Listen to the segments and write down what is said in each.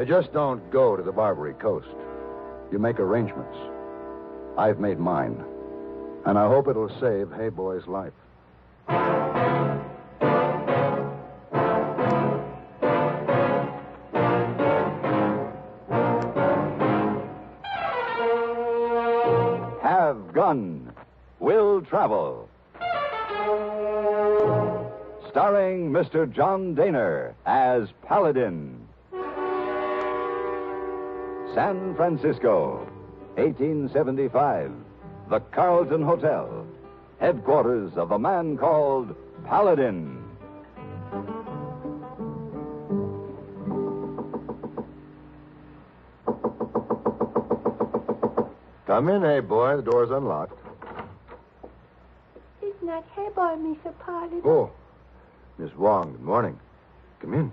You just don't go to the Barbary Coast. You make arrangements. I've made mine. And I hope it'll save Hey Boy's life. Have Gun. Will Travel. Starring Mr. John Dehner as Paladin. San Francisco, 1875. The Carlton Hotel, headquarters of a man called Paladin. Come in, Hey Boy. The door's unlocked. It's not Hey Boy, Mr. Paladin. Oh, Miss Wong, good morning. Come in.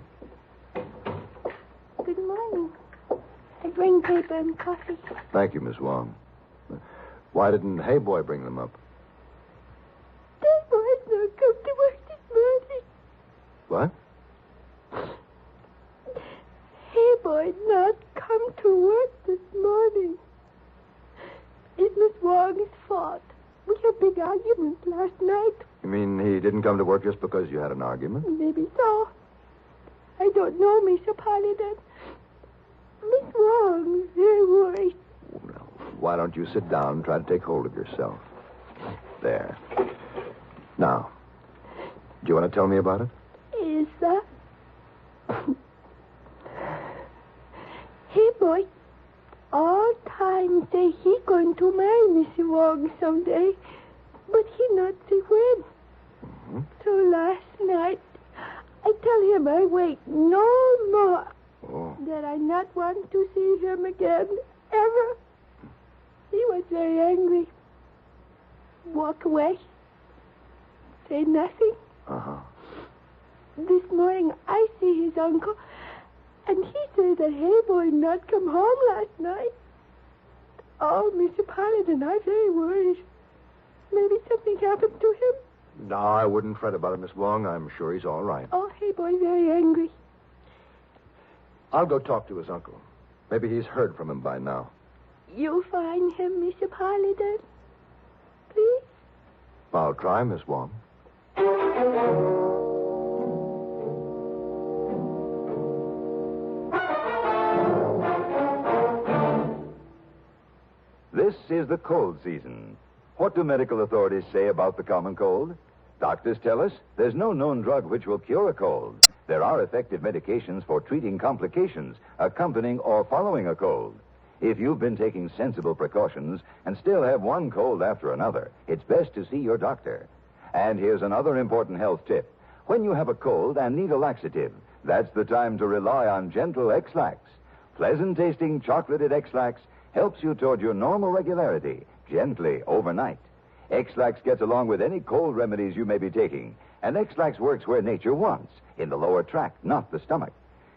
Good morning. I bring paper and coffee. Thank you, Miss Wong. Why didn't Hey Boy bring them up? Hey Boy's not come to work this morning. What? Hey Boy not come to work this morning. It's Miss Wong's fault. We had big arguments last night. You mean he didn't come to work just because you had an argument? Maybe so. I don't know, Mr. Paladin. Miss Wong's very worried. Well, why don't you sit down and try to take hold of yourself? There. Now, do you want to tell me about it? Is that? Hey, boy. All time say he going to marry Mr. Wong someday, but he not say when. Mm-hmm. So last night, I tell him I wait no more. Oh. That I not want to see him again, ever. He was very angry. Walk away. Say nothing. Uh-huh. This morning, I see his uncle, and he said that Hey Boy not come home last night. Oh, Mr. Paladin, I'm very worried. Maybe something happened to him. No, I wouldn't fret about it, Miss Wong. I'm sure he's all right. Oh, Hey Boy very angry. I'll go talk to his uncle. Maybe he's heard from him by now. You find him, Mr. Paladin? Please? I'll try, Miss Wong. This is the cold season. What do medical authorities say about the common cold? Doctors tell us there's no known drug which will cure a cold. There are effective medications for treating complications accompanying or following a cold. If you've been taking sensible precautions and still have one cold after another, it's best to see your doctor. And here's another important health tip. When you have a cold and need a laxative, that's the time to rely on gentle X-Lax. Pleasant-tasting chocolated X-Lax helps you toward your normal regularity, gently overnight. X-Lax gets along with any cold remedies you may be taking, and X-Lax works where nature wants, in the lower tract, not the stomach.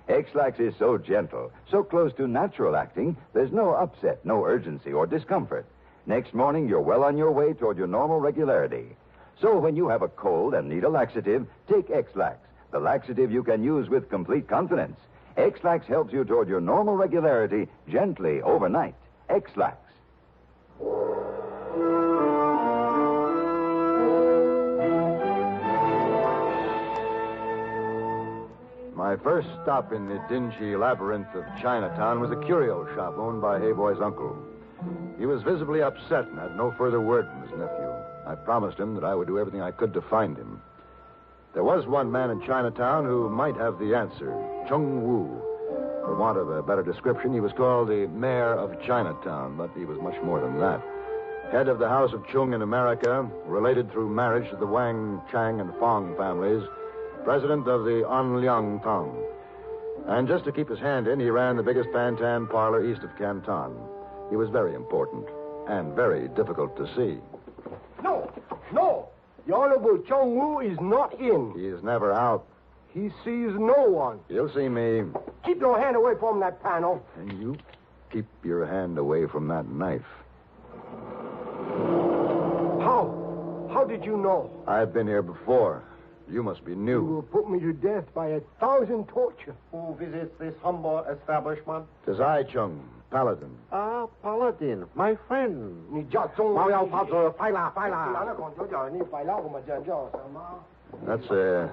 X-Lax is so gentle, so close to natural acting, there's no upset, no urgency or discomfort. Next morning, you're well on your way toward your normal regularity. So when you have a cold and need a laxative, take X-Lax, the laxative you can use with complete confidence. X-Lax helps you toward your normal regularity gently overnight. X-Lax. My first stop in the dingy labyrinth of Chinatown was a curio shop owned by Hey Boy's uncle. He was visibly upset and had no further word from his nephew. I promised him that I would do everything I could to find him. There was one man in Chinatown who might have the answer, Chung Wu. For want of a better description, he was called the mayor of Chinatown, but he was much more than that. Head of the House of Chung in America, related through marriage to the Wang, Chang, and Fong families, president of the Anliang Tong. And just to keep his hand in, he ran the biggest Pantan parlor east of Canton. He was very important and very difficult to see. No. The Honorable Chung Wu is not in. He is never out. He sees no one. You'll see me. Keep your hand away from that panel. And you keep your hand away from that knife. How? How did you know? I've been here before. You must be You new. will put me to death by 1,000 torture. Who visits this humble establishment? 'Tis I, Chung, Paladin. Ah, Paladin, my friend. 你叫中猫文。妖法子，快啦，快啦！哪能讲就叫你快啦，我们这样叫什么？ That's a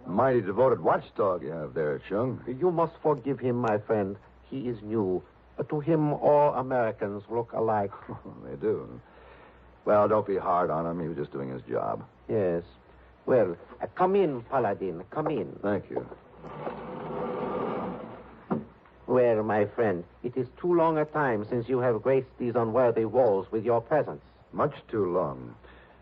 mighty devoted watchdog you have there, Chung. You must forgive him, my friend. He is new. To him, all Americans look alike. They do. Well, don't be hard on him. He was just doing his job. Yes. Well, come in, Paladin. Come in. Thank you. Well, my friend, it is too long a time since you have graced these unworthy walls with your presence. Much too long.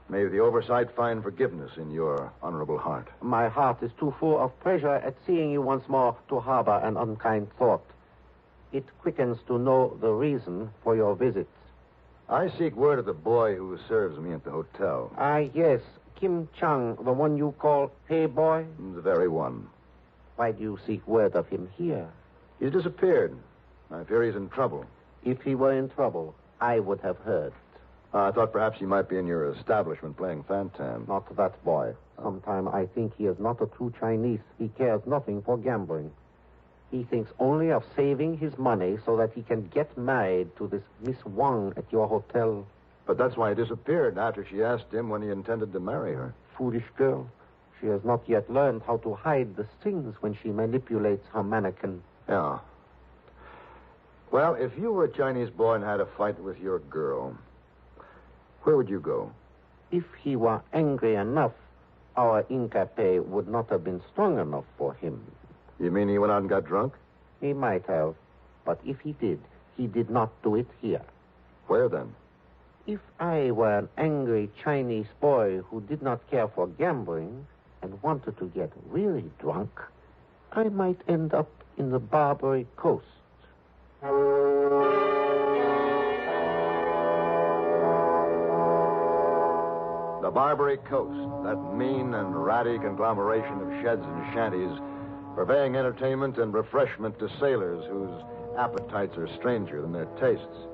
May the oversight find forgiveness in your honorable heart. My heart is too full of pleasure at seeing you once more to harbor an unkind thought. It quickens to know the reason for your visit. I seek word of the boy who serves me at the hotel. Ah, yes. Kim Chung, the one you call Hey Boy? The very one. Why do you seek word of him here? He's disappeared. I fear he's in trouble. If he were in trouble, I would have heard. I thought perhaps he might be in your establishment playing Fantan. Not that boy. Sometime I think he is not a true Chinese. He cares nothing for gambling. He thinks only of saving his money so that he can get married to this Miss Wang at your hotel. But that's why he disappeared after she asked him when he intended to marry her. Foolish girl. She has not yet learned how to hide the strings when she manipulates her mannequin. Yeah. Well, if you were a Chinese boy and had a fight with your girl, where would you go? If he were angry enough, our Incape would not have been strong enough for him. You mean he went out and got drunk? He might have, but if he did not do it here. Where then? If I were an angry Chinese boy who did not care for gambling and wanted to get really drunk, I might end up in the Barbary Coast. The Barbary Coast, that mean and ratty conglomeration of sheds and shanties, purveying entertainment and refreshment to sailors whose appetites are stranger than their tastes.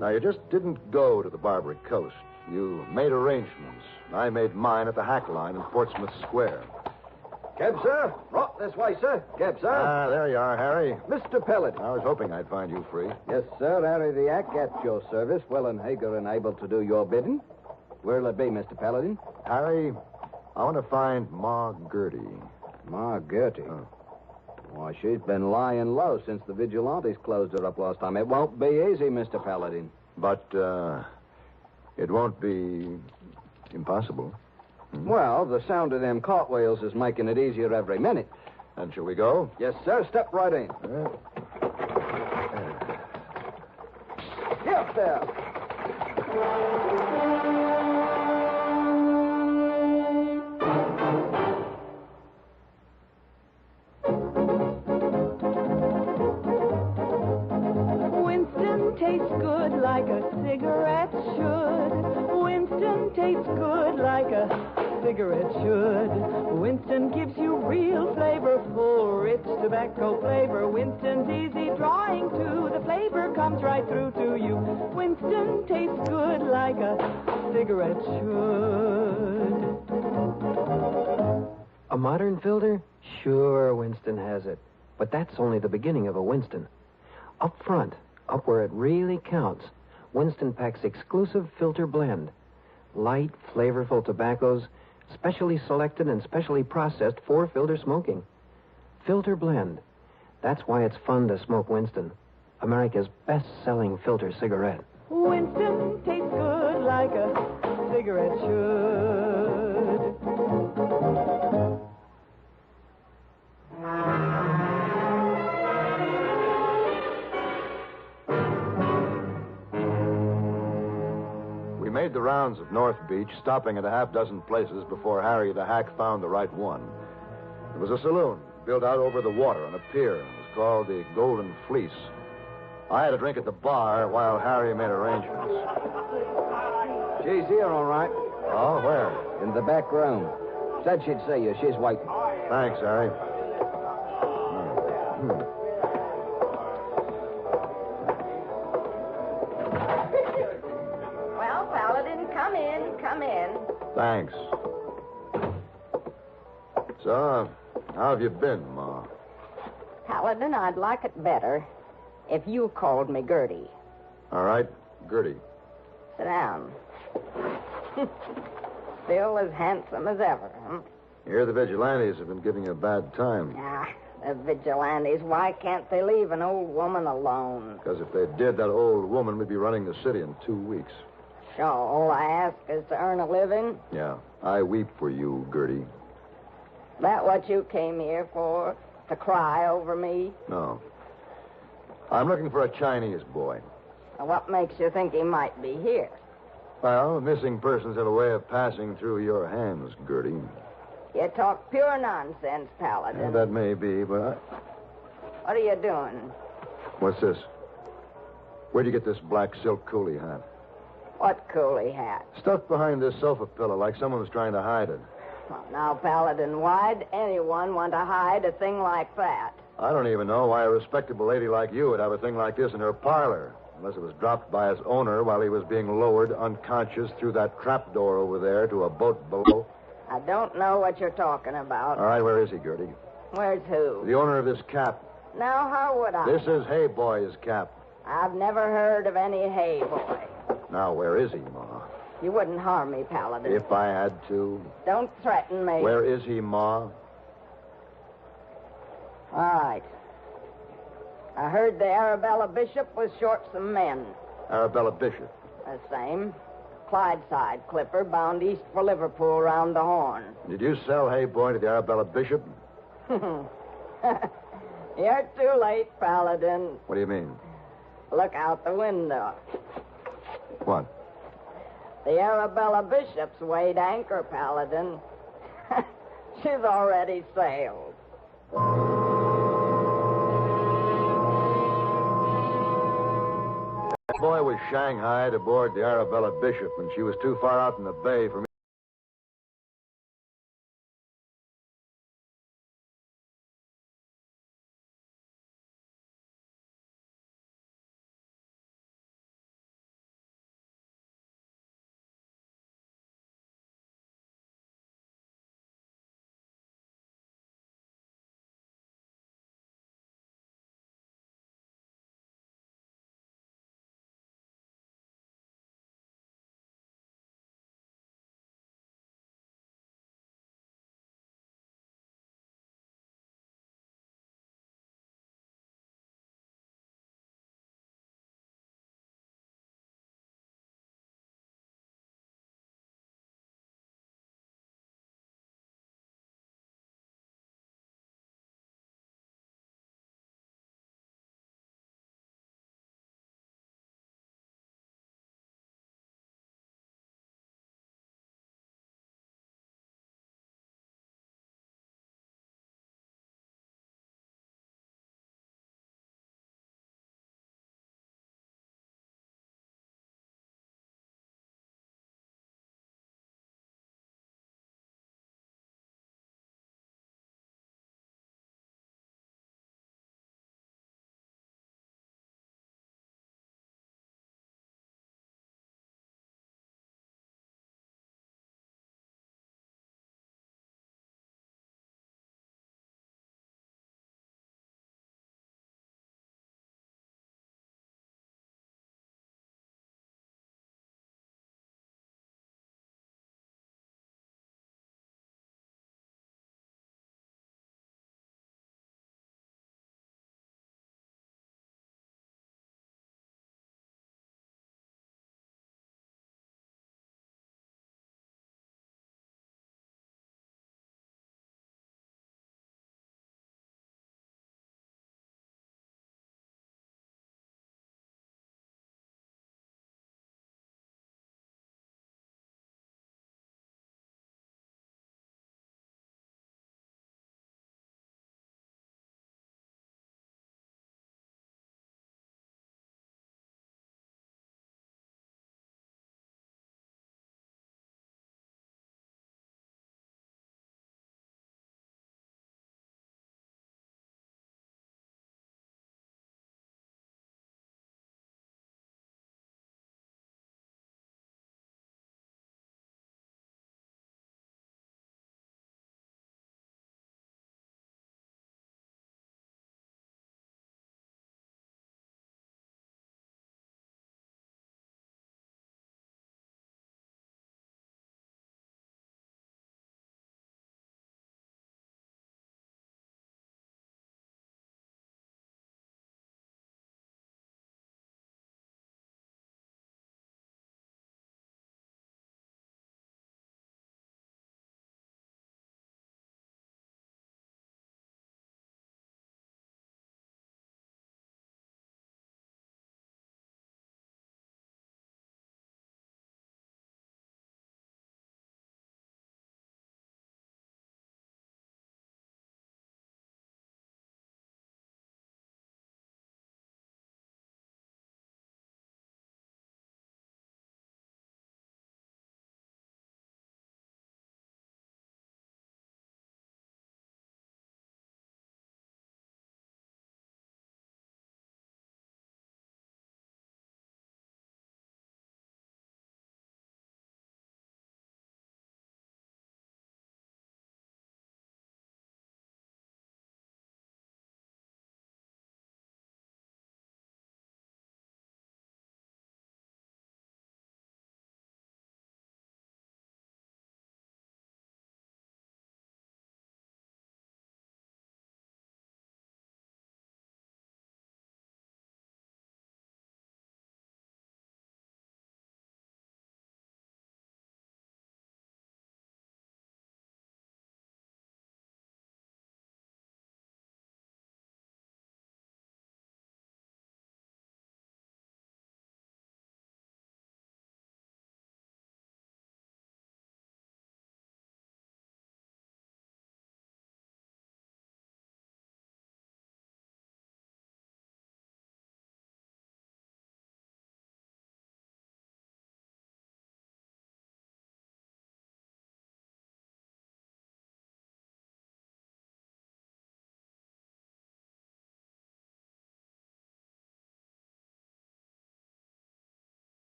Now, you just didn't go to the Barbary Coast. You made arrangements. I made mine at the Hack Line in Portsmouth Square. Cab, sir. Right this way, sir. Cab, sir. Ah, there you are, Harry. Mr. Paladin. I was hoping I'd find you free. Yes, sir. Harry the Ack at your service, well and eager and able to do your bidding. Where'll it be, Mr. Paladin? Harry, I want to find Ma Gertie. Ma Gertie. Oh. Why, she's been lying low since the vigilantes closed her up last time. It won't be easy, Mr. Paladin. But, it won't be impossible. Well, the sound of them cartwheels is making it easier every minute. And shall we go? Yes, sir. Step right in. Get up there. Winston tastes good like a cigarette should. Winston tastes good like a cigarette should. Winston gives you real flavorful, rich tobacco flavor. Winston's easy drawing too. The flavor comes right through to you. Winston tastes good like a cigarette should. A modern filter? Sure, Winston has it. But that's only the beginning of a Winston. Up front, up where it really counts, Winston packs exclusive filter blend. Light, flavorful tobaccos, specially selected and specially processed for filter smoking. Filter blend. That's why it's fun to smoke Winston, America's best-selling filter cigarette. Winston tastes good like a cigarette should. We made the rounds of North Beach, stopping at a half dozen places before Harry the Hack found the right one. It was a saloon built out over the water on a pier. It was called the Golden Fleece. I had a drink at the bar while Harry made arrangements. She's here, all right. Oh, where? In the back room. Said she'd see you. She's waiting. Thanks, Harry. Well, Paladin, come in, come in. Thanks. So, how have you been, Ma? Paladin, I'd like it better if you called me Gertie. All right, Gertie. Sit down. Still as handsome as ever, huh? Here the vigilantes have been giving you a bad time. Ah, the vigilantes, why can't they leave an old woman alone? Because if they did, that old woman would be running the city in 2 weeks. Sure, all I ask is to earn a living. Yeah, I weep for you, Gertie. That what you came here for? To cry over me? No. I'm looking for a Chinese boy. Now, what makes you think he might be here? Well, missing persons have a way of passing through your hands, Gertie. You talk pure nonsense, Paladin. Yeah, that may be, but What are you doing? What's this? Where'd you get this black silk coolie hat? What coolie hat? Stuffed behind this sofa pillow like someone was trying to hide it. Well, now, Paladin, why'd anyone want to hide a thing like that? I don't even know why a respectable lady like you would have a thing like this in her parlor, unless it was dropped by its owner while he was being lowered unconscious through that trap door over there to a boat below. I don't know what you're talking about. All right, where is he, Gertie? Where's who? The owner of this cap. Now, how would I? This is Hey Boy's cap. I've never heard of any hay boy. Now, where is he, Ma? You wouldn't harm me, Paladin. If I had to. Don't threaten me. Where is he, Ma? All right. I heard the Arabella Bishop was short some men. Arabella Bishop. The same. Clydeside clipper bound east for Liverpool round the Horn. Did you sell Hey Boy to the Arabella Bishop? You're too late, Paladin. What do you mean? Look out the window. What? The Arabella Bishop's weighed anchor, Paladin. She's already sailed. That boy was shanghaied aboard the Arabella Bishop, and she was too far out in the bay for me